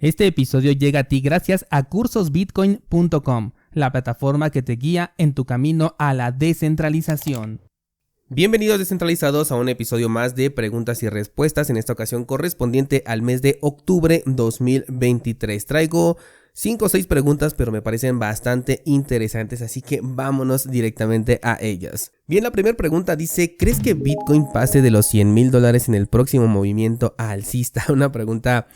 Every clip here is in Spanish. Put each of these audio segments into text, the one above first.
Este episodio llega a ti gracias a cursosbitcoin.com, la plataforma que te guía en tu camino a la descentralización. Bienvenidos descentralizados a un episodio más de preguntas y respuestas, en esta ocasión correspondiente al mes de octubre 2023. Traigo 5 o 6 preguntas, pero me parecen bastante interesantes, así que vámonos directamente a ellas. Bien, la primera pregunta dice: ¿crees que Bitcoin pase de los $100,000 en el próximo movimiento alcista? Una pregunta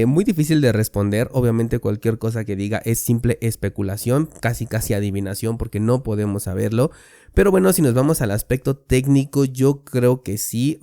muy difícil de responder. Obviamente cualquier cosa que diga es simple especulación, casi adivinación, porque no podemos saberlo. Pero bueno, si nos vamos al aspecto técnico, yo creo que sí.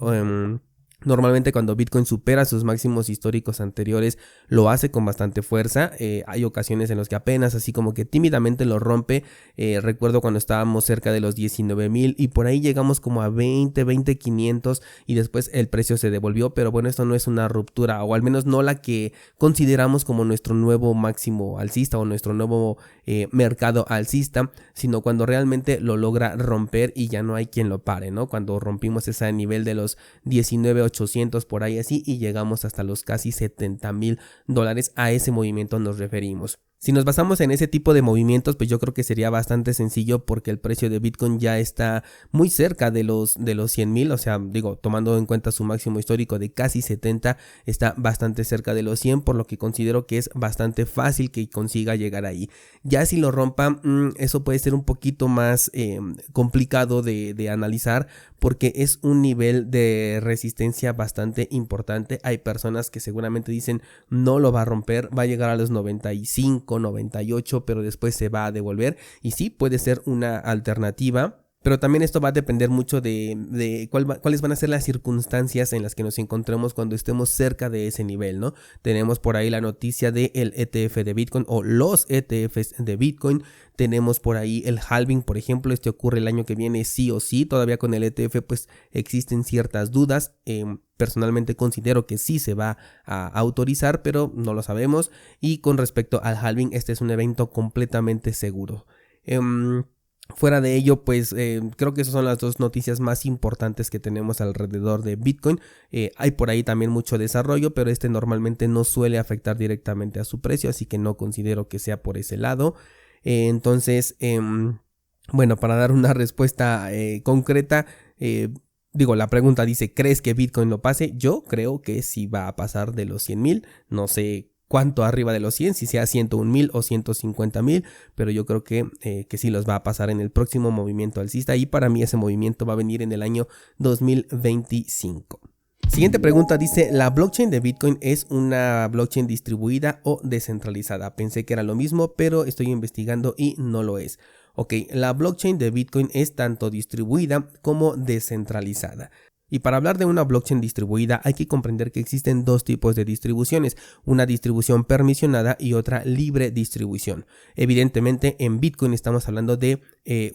Normalmente cuando Bitcoin supera sus máximos históricos anteriores lo hace con bastante fuerza. Hay ocasiones en las que apenas así como que tímidamente lo rompe. Recuerdo cuando estábamos cerca de los 19,000 y por ahí llegamos como a 20,500 y después el precio se devolvió. Pero bueno, esto no es una ruptura, o al menos no la que consideramos como nuestro nuevo máximo alcista o nuestro nuevo mercado alcista, sino cuando realmente lo logra romper y ya no hay quien lo pare, ¿no? Cuando rompimos ese nivel de los 19,800 por ahí así y llegamos hasta los casi $70,000, a ese movimiento nos referimos. Si nos basamos en ese tipo de movimientos, pues yo creo que sería bastante sencillo, porque el precio de Bitcoin ya está muy cerca de los 100,000, o sea, digo, tomando en cuenta su máximo histórico de casi 70, está bastante cerca de los 100, por lo que considero que es bastante fácil que consiga llegar ahí. Ya si lo rompa, eso puede ser un poquito más complicado de analizar, porque es un nivel de resistencia bastante importante. Hay personas que seguramente dicen no lo va a romper, va a llegar a los 95, 98, pero después se va a devolver, y sí puede ser una alternativa. Pero también esto va a depender mucho de cuáles van a ser las circunstancias en las que nos encontremos cuando estemos cerca de ese nivel, ¿no? Tenemos por ahí la noticia del ETF de Bitcoin o los ETFs de Bitcoin. Tenemos por ahí el halving, por ejemplo. Este ocurre el año que viene sí o sí. Todavía con el ETF pues existen ciertas dudas. Personalmente considero que sí se va a autorizar, pero no lo sabemos. Y con respecto al halving, este es un evento completamente seguro. Fuera de ello, pues creo que esas son las dos noticias más importantes que tenemos alrededor de Bitcoin. Hay por ahí también mucho desarrollo, pero este normalmente no suele afectar directamente a su precio, así que no considero que sea por ese lado. Entonces, bueno, para dar una respuesta concreta, la pregunta dice: ¿crees que Bitcoin lo pase? Yo creo que sí va a pasar de los 100,000, no sé cuánto arriba de los 100, si sea 101,000 o 150,000, pero yo creo que sí los va a pasar en el próximo movimiento alcista, y para mí ese movimiento va a venir en el año 2025. Siguiente pregunta dice: ¿la blockchain de Bitcoin es una blockchain distribuida o descentralizada? Pensé que era lo mismo, pero estoy investigando y no lo es. Ok, la blockchain de Bitcoin es tanto distribuida como descentralizada. Y para hablar de una blockchain distribuida hay que comprender que existen dos tipos de distribuciones: una distribución permisionada y otra libre distribución. Evidentemente en Bitcoin estamos hablando de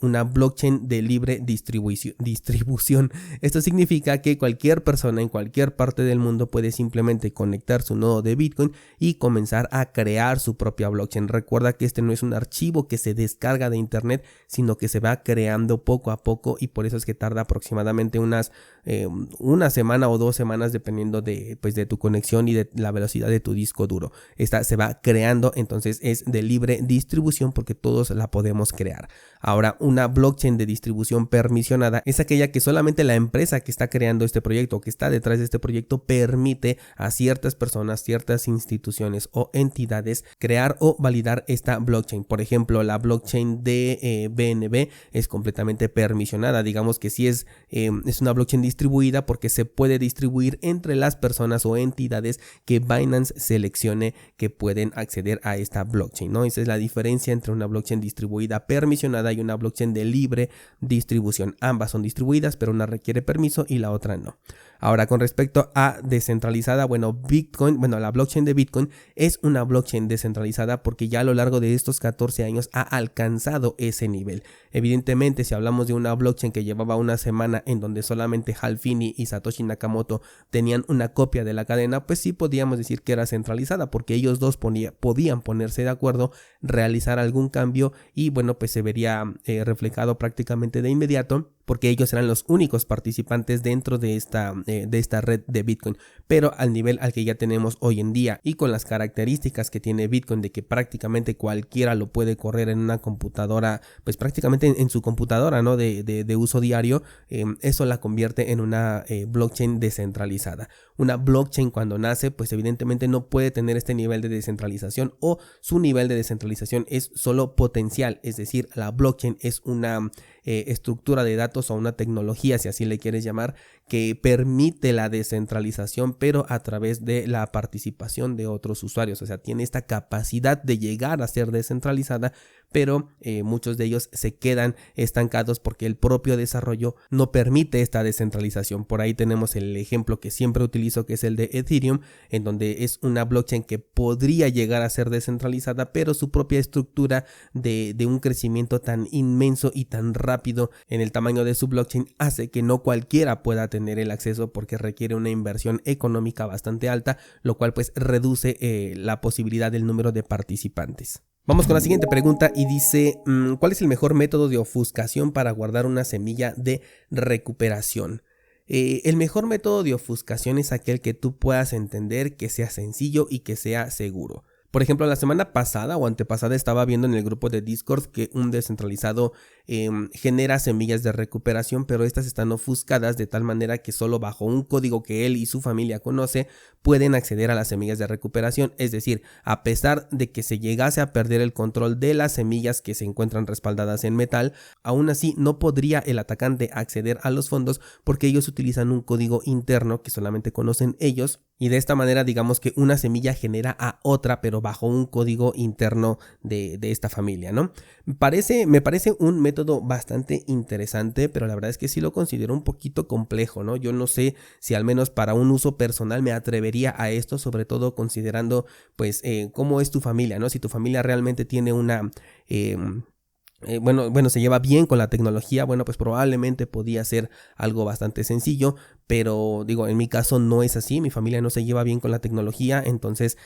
una blockchain de libre distribución. Esto significa que cualquier persona en cualquier parte del mundo puede simplemente conectar su nodo de Bitcoin y comenzar a crear su propia blockchain. Recuerda que este no es un archivo que se descarga de internet, sino que se va creando poco a poco, y por eso es que tarda aproximadamente una semana o 2 semanas dependiendo de tu conexión y de la velocidad de tu disco duro. Esta se va creando, entonces es de libre distribución porque todos la podemos crear. Ahora, una blockchain de distribución permisionada es aquella que solamente la empresa que está creando este proyecto o que está detrás de este proyecto permite a ciertas personas, ciertas instituciones o entidades crear o validar esta blockchain. Por ejemplo, la blockchain de BNB es completamente permisionada. Digamos que sí es una blockchain distribuida porque se puede distribuir entre las personas o entidades que Binance seleccione que pueden acceder a esta blockchain, ¿no? Esa es la diferencia entre una blockchain distribuida permisionada y una blockchain de libre distribución. Ambas son distribuidas, pero una requiere permiso y la otra no. Ahora, con respecto a descentralizada, la blockchain de Bitcoin es una blockchain descentralizada porque ya a lo largo de estos 14 años ha alcanzado ese nivel. Evidentemente, si hablamos de una blockchain que llevaba una semana en donde solamente Hal Finney y Satoshi Nakamoto tenían una copia de la cadena, pues sí podíamos decir que era centralizada, porque ellos dos podían ponerse de acuerdo, realizar algún cambio y pues se vería reflejado prácticamente de inmediato porque ellos serán los únicos participantes dentro de esta red de Bitcoin. Pero al nivel al que ya tenemos hoy en día y con las características que tiene Bitcoin de que prácticamente cualquiera lo puede correr en una computadora, pues prácticamente en su computadora, ¿no? de uso diario, eso la convierte en una blockchain descentralizada. Una blockchain cuando nace, pues evidentemente no puede tener este nivel de descentralización, o su nivel de descentralización es solo potencial, es decir, la blockchain es una estructura de datos o una tecnología, si así le quieres llamar, que permite la descentralización, pero a través de la participación de otros usuarios. O sea, tiene esta capacidad de llegar a ser descentralizada, pero muchos de ellos se quedan estancados porque el propio desarrollo no permite esta descentralización. Por ahí tenemos el ejemplo que siempre utilizo, que es el de Ethereum, en donde es una blockchain que podría llegar a ser descentralizada, pero su propia estructura de un crecimiento tan inmenso y tan rápido en el tamaño de su blockchain hace que no cualquiera pueda tener el acceso, porque requiere una inversión económica bastante alta, lo cual pues reduce la posibilidad del número de participantes. Vamos con la siguiente pregunta y dice, ¿cuál es el mejor método de ofuscación para guardar una semilla de recuperación? El mejor método de ofuscación es aquel que tú puedas entender, que sea sencillo y que sea seguro. Por ejemplo, la semana pasada o antepasada estaba viendo en el grupo de Discord que un descentralizado genera semillas de recuperación, pero estas están ofuscadas de tal manera que solo bajo un código que él y su familia conoce pueden acceder a las semillas de recuperación. Es decir, a pesar de que se llegase a perder el control de las semillas que se encuentran respaldadas en metal, aún así no podría el atacante acceder a los fondos porque ellos utilizan un código interno que solamente conocen ellos, y de esta manera digamos que una semilla genera a otra, pero bajo un código interno de esta familia, ¿no? Me parece un método bastante interesante, pero la verdad es que sí lo considero un poquito complejo, ¿no? Yo no sé si al menos para un uso personal me atrevería a esto, sobre todo considerando pues cómo es tu familia, ¿no? Si tu familia realmente tiene una... se lleva bien con la tecnología, bueno, pues probablemente podía ser algo bastante sencillo, pero digo, en mi caso no es así, mi familia no se lleva bien con la tecnología, entonces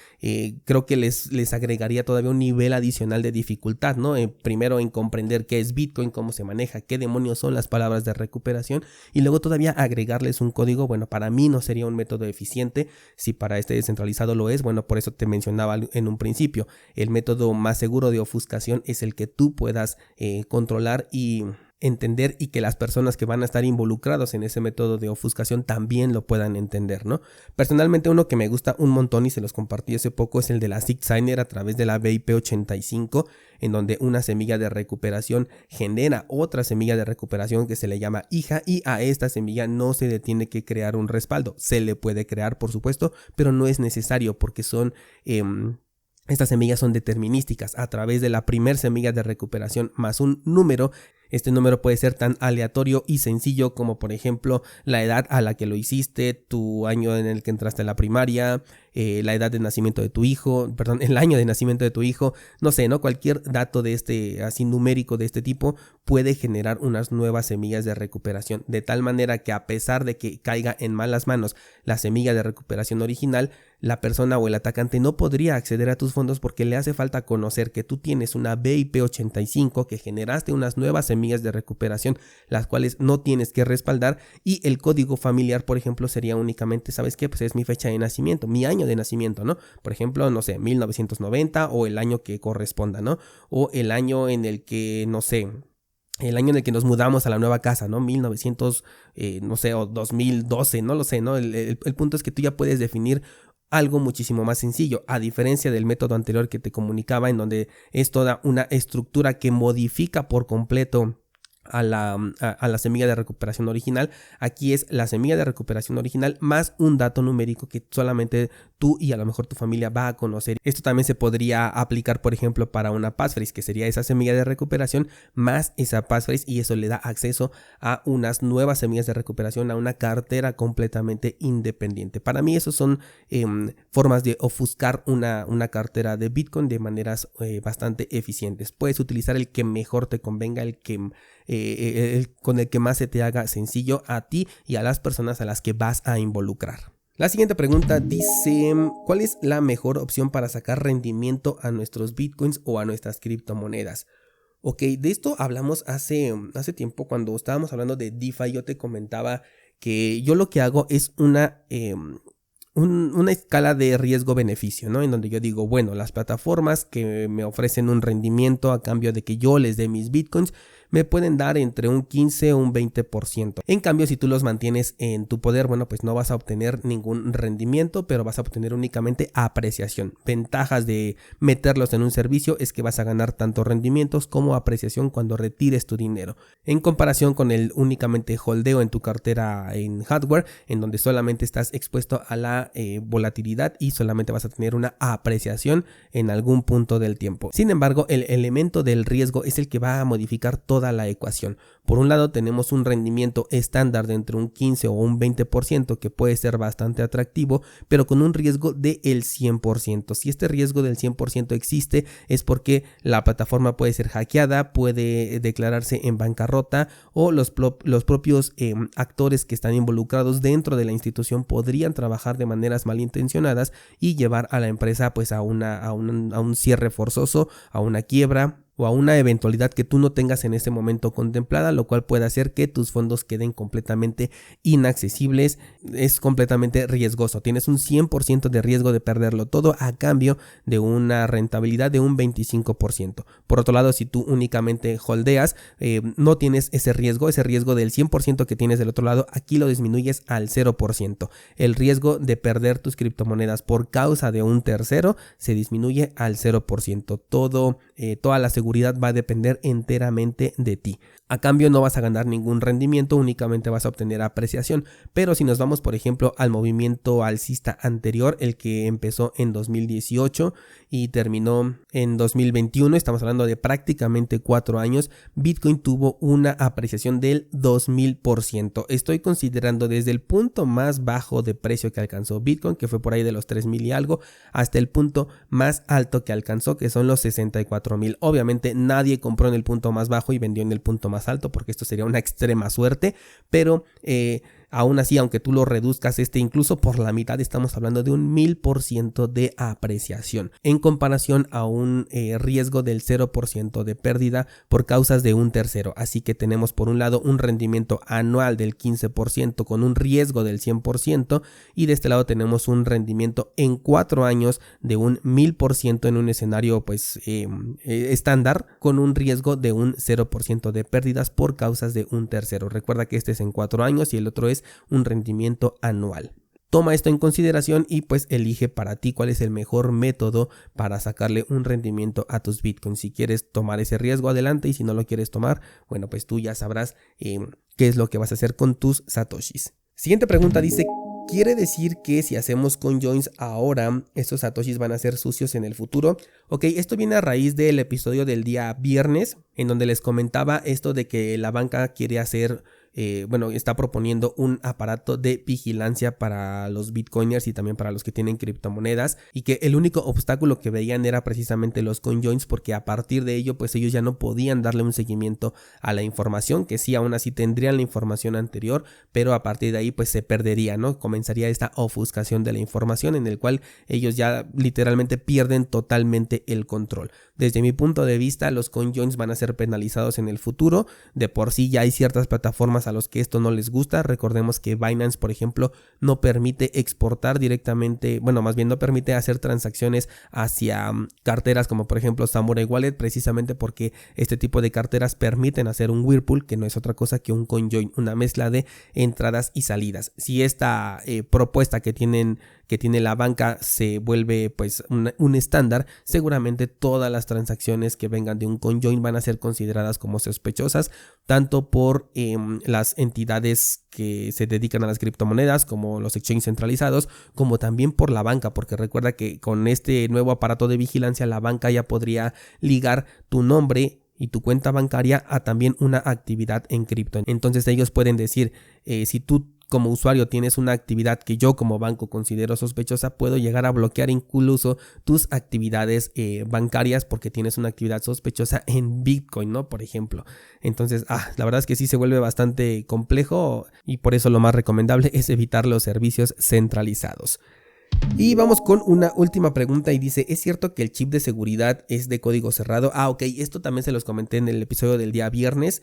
creo que les agregaría todavía un nivel adicional de dificultad, ¿no? Primero en comprender qué es Bitcoin, cómo se maneja, qué demonios son las palabras de recuperación, y luego todavía agregarles un código. Bueno, para mí no sería un método eficiente. Si para este descentralizado lo es, bueno, por eso te mencionaba en un principio, el método más seguro de ofuscación es el que tú puedas controlar y entender, y que las personas que van a estar involucrados en ese método de ofuscación también lo puedan entender, ¿no? Personalmente uno que me gusta un montón y se los compartí hace poco es el de la Sigsigner a través de la BIP85, en donde una semilla de recuperación genera otra semilla de recuperación que se le llama hija, y a esta semilla no se le tiene que crear un respaldo. Se le puede crear, por supuesto, pero no es necesario porque son... Estas semillas son determinísticas. A través de la primer semilla de recuperación más un número, este número puede ser tan aleatorio y sencillo como por ejemplo la edad a la que lo hiciste, tu año en el que entraste a la primaria, la edad de nacimiento de tu hijo, el año de nacimiento de tu hijo, no sé, ¿no? Cualquier dato de así numérico de este tipo puede generar unas nuevas semillas de recuperación, de tal manera que a pesar de que caiga en malas manos la semilla de recuperación original, la persona o el atacante no podría acceder a tus fondos porque le hace falta conocer que tú tienes una BIP85, que generaste unas nuevas semillas de recuperación, las cuales no tienes que respaldar, y el código familiar, por ejemplo, sería únicamente, ¿sabes qué? Pues es mi fecha de nacimiento, mi año de nacimiento, ¿no? Por ejemplo, no sé, 1990 o el año que corresponda, ¿no? O el año en el que, no sé... el año en el que nos mudamos a la nueva casa, ¿no? 1900, no sé, o 2012, no lo sé, ¿no? El punto es que tú ya puedes definir algo muchísimo más sencillo, a diferencia del método anterior que te comunicaba, en donde es toda una estructura que modifica por completo a la semilla de recuperación original. Aquí es la semilla de recuperación original más un dato numérico que solamente tú y a lo mejor tu familia va a conocer. Esto también se podría aplicar, por ejemplo, para una passphrase, que sería esa semilla de recuperación más esa passphrase, y eso le da acceso a unas nuevas semillas de recuperación, a una cartera completamente independiente. Para mí esos son formas de ofuscar una cartera de Bitcoin de maneras bastante eficientes. Puedes utilizar el que mejor te convenga, con el que más se te haga sencillo a ti y a las personas a las que vas a involucrar. La siguiente pregunta dice, ¿cuál es la mejor opción para sacar rendimiento a nuestros bitcoins o a nuestras criptomonedas? Ok, de esto hablamos hace tiempo cuando estábamos hablando de DeFi. Yo te comentaba que yo lo que hago es una escala de riesgo-beneficio, ¿no? En donde yo digo, bueno, las plataformas que me ofrecen un rendimiento a cambio de que yo les dé mis bitcoins me pueden dar entre un 15 o un 20%. En cambio, si tú los mantienes en tu poder, bueno, pues no vas a obtener ningún rendimiento, pero vas a obtener únicamente apreciación. Ventajas de meterlos en un servicio es que vas a ganar tanto rendimientos como apreciación cuando retires tu dinero. En comparación con el únicamente holdeo en tu cartera en hardware, en donde solamente estás expuesto a la volatilidad y solamente vas a tener una apreciación en algún punto del tiempo. Sin embargo, el elemento del riesgo es el que va a modificar toda la ecuación. Por un lado tenemos un rendimiento estándar de entre un 15 o un 20% que puede ser bastante atractivo, pero con un riesgo del 100%. Si este riesgo del 100% existe es porque la plataforma puede ser hackeada, puede declararse en bancarrota o los propios actores que están involucrados dentro de la institución podrían trabajar de maneras malintencionadas y llevar a la empresa pues a un cierre forzoso, a una quiebra o a una eventualidad que tú no tengas en ese momento contemplada, lo cual puede hacer que tus fondos queden completamente inaccesibles. Es completamente riesgoso, tienes un 100% de riesgo de perderlo todo a cambio de una rentabilidad de un 25%. Por otro lado, si tú únicamente holdeas, no tienes ese riesgo del 100% que tienes del otro lado, aquí lo disminuyes al 0%. El riesgo de perder tus criptomonedas por causa de un tercero se disminuye al 0%. Toda la seguridad va a depender enteramente de ti. A cambio no vas a ganar ningún rendimiento, únicamente vas a obtener apreciación. Pero si nos vamos, por ejemplo, al movimiento alcista anterior, el que empezó en 2018 y terminó en 2021, estamos hablando de prácticamente 4 años, Bitcoin tuvo una apreciación del 2000%. Estoy considerando desde el punto más bajo de precio que alcanzó Bitcoin, que fue por ahí de los 3,000 y algo, hasta el punto más alto que alcanzó, que son los 64,000. Obviamente nadie compró en el punto más bajo y vendió en el punto más alto, porque esto sería una extrema suerte, pero aún así, aunque tú lo reduzcas incluso por la mitad, estamos hablando de un 1000% de apreciación en comparación a un riesgo del 0% de pérdida por causas de un tercero. Así que tenemos por un lado un rendimiento anual del 15% con un riesgo del 100%, y de este lado tenemos un rendimiento en 4 años de un 1000% en un escenario pues estándar, con un riesgo de un 0% de pérdidas por causas de un tercero. Recuerda que este es en 4 años y el otro es un rendimiento anual. Toma esto en consideración y pues elige para ti cuál es el mejor método para sacarle un rendimiento a tus bitcoins. Si quieres tomar ese riesgo, adelante, y si no lo quieres tomar, bueno, pues tú ya sabrás qué es lo que vas a hacer con tus satoshis. Siguiente pregunta dice: ¿quiere decir que si hacemos CoinJoins ahora, estos satoshis van a ser sucios en el futuro? Ok, esto viene a raíz del episodio del día viernes, en donde les comentaba esto de que la banca quiere hacer está proponiendo un aparato de vigilancia para los bitcoiners y también para los que tienen criptomonedas, y que el único obstáculo que veían era precisamente los CoinJoins, porque a partir de ello pues ellos ya no podían darle un seguimiento a la información, que sí, aún así tendrían la información anterior, pero a partir de ahí pues se perdería, ¿no? Comenzaría esta ofuscación de la información, en el cual ellos ya literalmente pierden totalmente el control. Desde mi punto de vista, los CoinJoins van a ser penalizados en el futuro. De por sí ya hay ciertas plataformas a los que esto no les gusta. Recordemos que Binance, por ejemplo, no permite exportar directamente, no permite hacer transacciones hacia carteras como por ejemplo Samurai Wallet, precisamente porque este tipo de carteras permiten hacer un Whirlpool, que no es otra cosa que un CoinJoin, una mezcla de entradas y salidas. Si esta propuesta que tiene la banca se vuelve pues un estándar, seguramente todas las transacciones que vengan de un CoinJoin van a ser consideradas como sospechosas, tanto por las entidades que se dedican a las criptomonedas, como los exchanges centralizados, como también por la banca, porque recuerda que con este nuevo aparato de vigilancia la banca ya podría ligar tu nombre y tu cuenta bancaria a también una actividad en cripto. Entonces ellos pueden decir, si tú como usuario tienes una actividad que yo como banco considero sospechosa, puedo llegar a bloquear incluso tus actividades bancarias porque tienes una actividad sospechosa en Bitcoin, ¿no? Por ejemplo. Entonces, la verdad es que sí se vuelve bastante complejo, y por eso lo más recomendable es evitar los servicios centralizados. Y vamos con una última pregunta y dice, ¿es cierto que el chip de seguridad es de código cerrado? Ok, esto también se los comenté en el episodio del día viernes.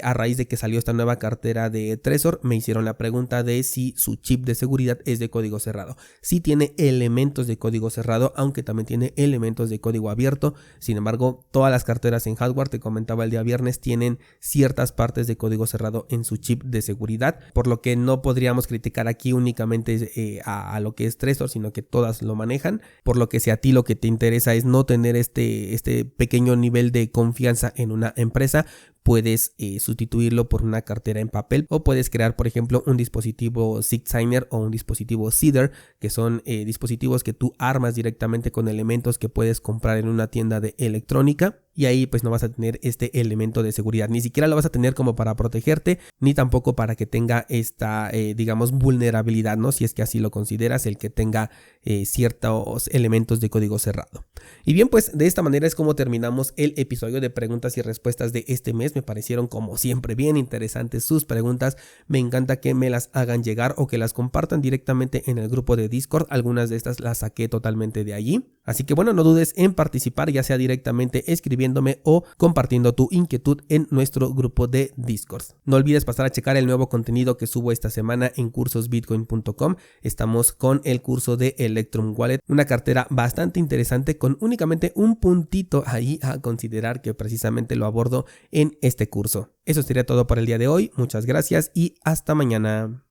A raíz de que salió esta nueva cartera de Trezor, me hicieron la pregunta de si su chip de seguridad es de código cerrado. Sí tiene elementos de código cerrado, aunque también tiene elementos de código abierto. Sin embargo, todas las carteras en hardware, te comentaba el día viernes, tienen ciertas partes de código cerrado en su chip de seguridad, por lo que no podríamos criticar aquí únicamente a lo que es Trezor, sino que todas lo manejan, por lo que si a ti lo que te interesa es no tener este pequeño nivel de confianza en una empresa, puedes sustituirlo por una cartera en papel, o puedes crear, por ejemplo, un dispositivo SigSigner o un dispositivo Seeder, que son dispositivos que tú armas directamente con elementos que puedes comprar en una tienda de electrónica, y ahí pues no vas a tener este elemento de seguridad, ni siquiera lo vas a tener como para protegerte, ni tampoco para que tenga esta digamos vulnerabilidad, ¿no? Si es que así lo consideras, el que tenga ciertos elementos de código cerrado. Y bien, pues de esta manera es como terminamos el episodio de preguntas y respuestas de este mes. Me parecieron como siempre bien interesantes sus preguntas, me encanta que me las hagan llegar o que las compartan directamente en el grupo de Discord. Algunas de estas las saqué totalmente de allí, así que bueno, no dudes en participar, ya sea directamente escribiéndome o compartiendo tu inquietud en nuestro grupo de Discord. No olvides pasar a checar el nuevo contenido que subo esta semana en cursosbitcoin.com. Estamos con el curso de Electrum Wallet, una cartera bastante interesante con únicamente un puntito ahí a considerar, que precisamente lo abordo en este curso. Eso sería todo por el día de hoy, muchas gracias y hasta mañana.